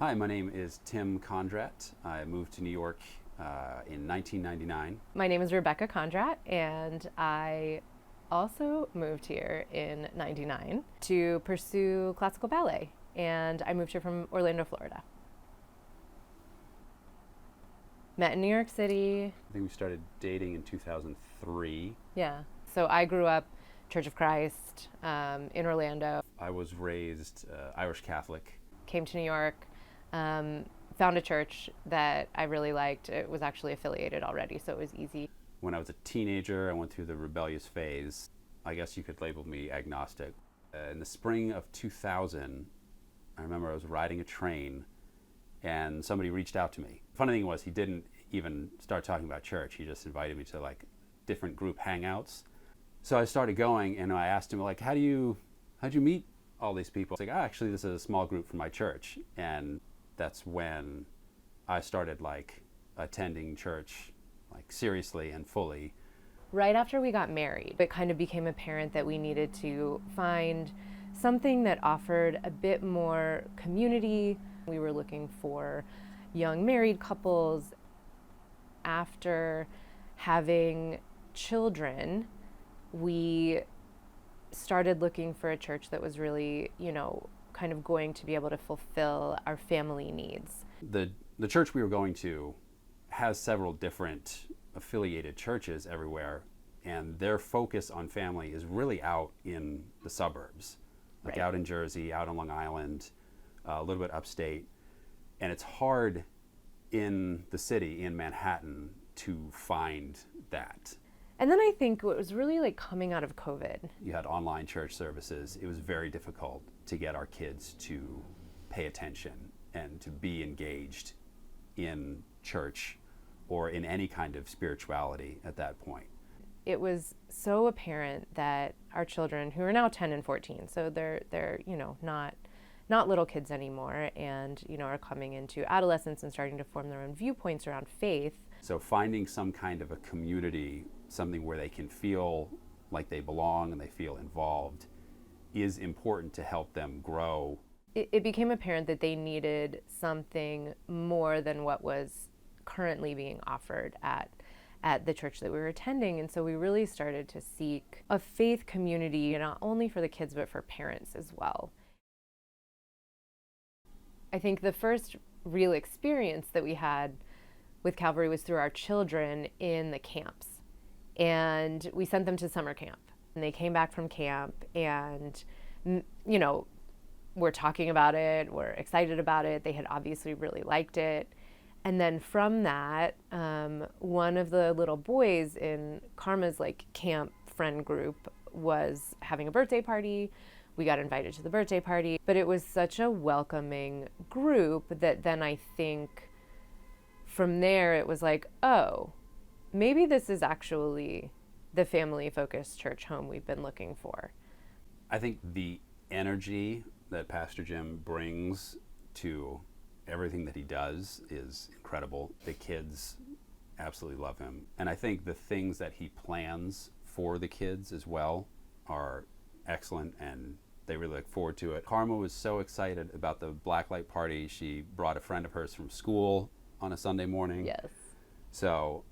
Hi, my name is Tim Kondrat. I moved to New York in 1999. My name is Rebecca Kondrat, and I also moved here in '99 to pursue classical ballet. And I moved here from Orlando, Florida. Met in New York City. I think we started dating in 2003. Yeah. So I grew up Church of Christ in Orlando. I was raised Irish Catholic. Came to New York, found a church that I really liked. It was actually affiliated already, so it was easy. When I was a teenager, I went through the rebellious phase. I guess you could label me agnostic. In the spring of 2000, I remember I was riding a train and somebody reached out to me. Funny thing was, he didn't even start talking about church. He just invited me to like different group hangouts. So I started going and I asked him, like, how'd you meet all these people? He's like, actually, this is a small group from my church. And that's when I started like attending church like seriously and fully. Right after we got married, it kind of became apparent that we needed to find something that offered a bit more community. We were looking for young married couples. After having children, we started looking for a church that was really, kind of going to be able to fulfill our family needs. The church we were going to has several different affiliated churches everywhere, and their focus on family is really out in the suburbs, like Right. out in Jersey, out on Long Island, a little bit upstate. And it's hard in the city, in Manhattan, to find that. And then I think what was really like coming out of COVID. You had online church services. It was very difficult to get our kids to pay attention and to be engaged in church or in any kind of spirituality at that point. It was so apparent that our children, who are now 10 and 14, so they're not little kids anymore, and are coming into adolescence and starting to form their own viewpoints around faith. So finding some kind of a community, something where they can feel like they belong and they feel involved, is important to help them grow. It became apparent that they needed something more than what was currently being offered at the church that we were attending. And so we really started to seek a faith community, not only for the kids, but for parents as well. I think the first real experience that we had with Calvary was through our children in the camps. And we sent them to summer camp. And they came back from camp and, we're talking about it, we're excited about it. They had obviously really liked it. And then from that, one of the little boys in Karma's camp friend group was having a birthday party. We got invited to the birthday party, but it was such a welcoming group that then I think from there it was like, oh, maybe this is actually the family-focused church home we've been looking for. I think the energy that Pastor Jim brings to everything that he does is incredible. The kids absolutely love him. And I think the things that he plans for the kids as well are excellent, and they really look forward to it. Karma was so excited about the blacklight party. She brought a friend of hers from school on a Sunday morning. Yes. So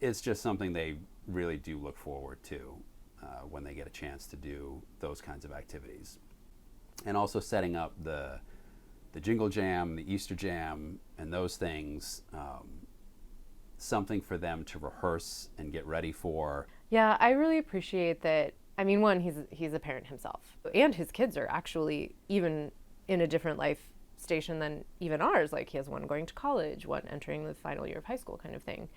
it's just something they really do look forward to when they get a chance to do those kinds of activities. And also setting up the Jingle Jam, the Easter Jam, and those things, something for them to rehearse and get ready for. Yeah, I really appreciate that. I mean, one, he's a parent himself, and his kids are actually even in a different life station than even ours. Like, he has one going to college, one entering the final year of high school kind of thing.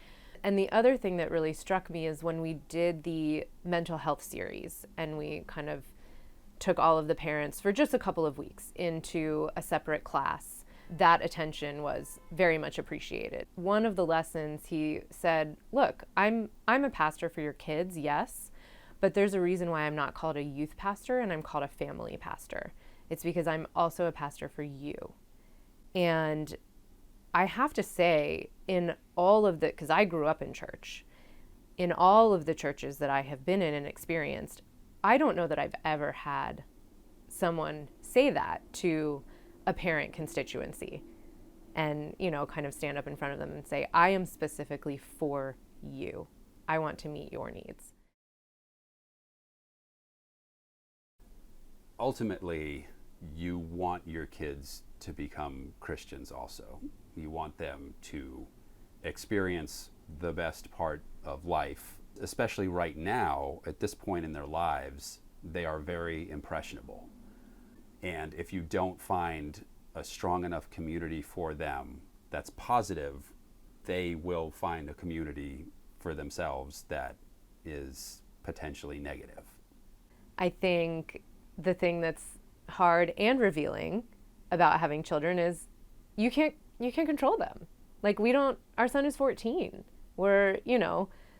And the other thing that really struck me is when we did the mental health series and we kind of took all of the parents for just a couple of weeks into a separate class, that attention was very much appreciated. One of the lessons he said, look, I'm a pastor for your kids, yes, but there's a reason why I'm not called a youth pastor and I'm called a family pastor. It's because I'm also a pastor for you. And I have to say, in all of because I grew up in church, in all of the churches that I have been in and experienced, I don't know that I've ever had someone say that to a parent constituency and, kind of stand up in front of them and say, I am specifically for you. I want to meet your needs. Ultimately, you want your kids to become Christians also. You want them to experience the best part of life, especially right now, at this point in their lives, they are very impressionable. And if you don't find a strong enough community for them that's positive, they will find a community for themselves that is potentially negative. I think the thing that's hard and revealing about having children is you can't control them. Like our son is 14.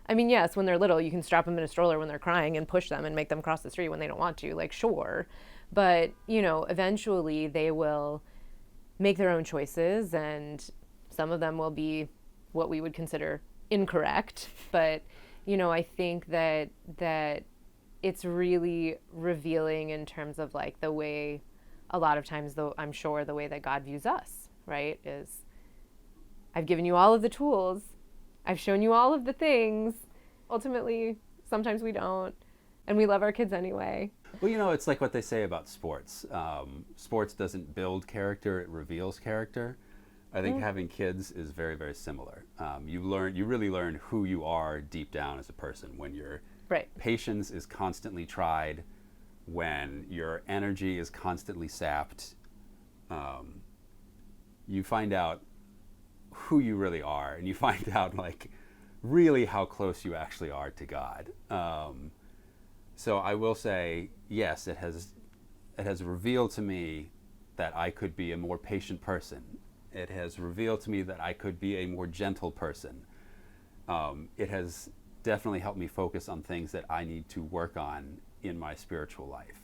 Yes, when they're little, you can strap them in a stroller when they're crying and push them and make them cross the street when they don't want to, like, sure. But, eventually they will make their own choices, and some of them will be what we would consider incorrect. But, I think that it's really revealing in terms of, like, the way, a lot of times, though, I'm sure the way that God views us, right, is I've given you all of the tools. I've shown you all of the things. Ultimately, sometimes we don't, and we love our kids anyway. Well, it's like what they say about sports. Sports doesn't build character, it reveals character. I think having kids is very, very similar. You really learn who you are deep down as a person when your patience is constantly tried, when your energy is constantly sapped. You find out who you really are, and you find out, like, really how close you actually are to God. So I will say, yes, it has revealed to me that I could be a more patient person. It has revealed to me that I could be a more gentle person. It has definitely helped me focus on things that I need to work on in my spiritual life.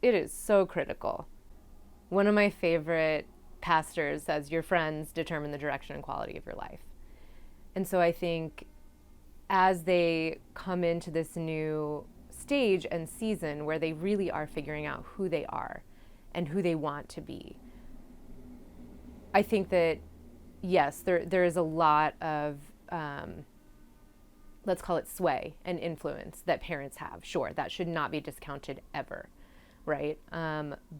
It is so critical. One of my favorite pastors says, your friends determine the direction and quality of your life. And so I think as they come into this new stage and season where they really are figuring out who they are and who they want to be, I think that, yes, there is a lot of, let's call it sway and influence that parents have. Sure, that should not be discounted ever, right?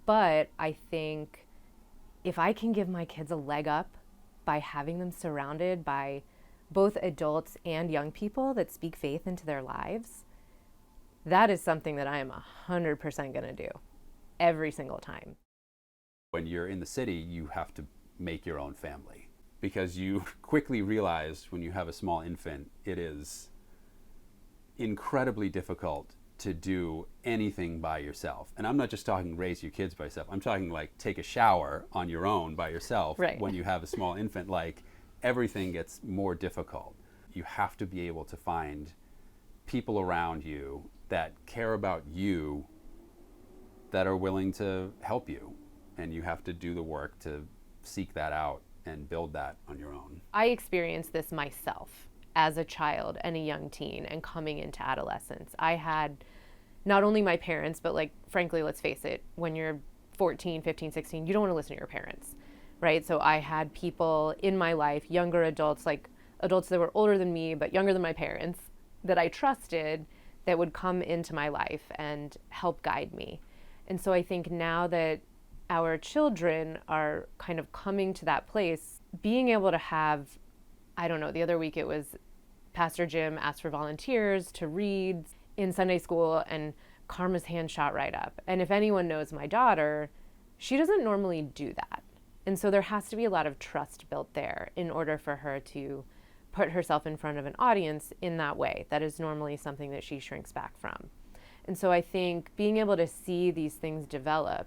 But I think if I can give my kids a leg up by having them surrounded by both adults and young people that speak faith into their lives, that is something that I am 100% going to do every single time. When you're in the city, you have to make your own family, because you quickly realize when you have a small infant, it is incredibly difficult to do anything by yourself. And I'm not just talking raise your kids by yourself. I'm talking like take a shower on your own by yourself. Right. When you have a small infant, like, everything gets more difficult. You have to be able to find people around you that care about you, that are willing to help you. And you have to do the work to seek that out and build that on your own. I experienced this myself as a child and a young teen and coming into adolescence. I had not only my parents, but, like, frankly, let's face it, when you're 14, 15, 16, you don't want to listen to your parents, right? So I had people in my life, younger adults, like adults that were older than me, but younger than my parents, that I trusted, that would come into my life and help guide me. And so I think now that our children are kind of coming to that place, being able to have, I don't know, the other week it was Pastor Jim asked for volunteers to read in Sunday school, and Karma's hand shot right up. And if anyone knows my daughter, she doesn't normally do that. And so there has to be a lot of trust built there in order for her to put herself in front of an audience in that way. That is normally something that she shrinks back from. And so I think being able to see these things develop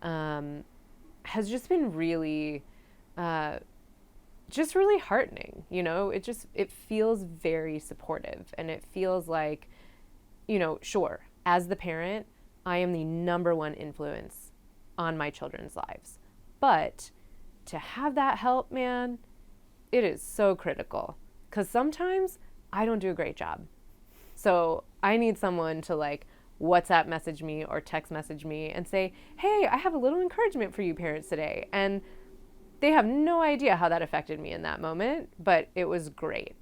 has just been really, just really heartening. It feels very supportive, and it feels like, sure, as the parent, I am the number one influence on my children's lives. But to have that help, man, it is so critical, because sometimes I don't do a great job. So I need someone to, like, WhatsApp message me or text message me and say, hey, I have a little encouragement for you parents today. And they have no idea how that affected me in that moment, but it was great.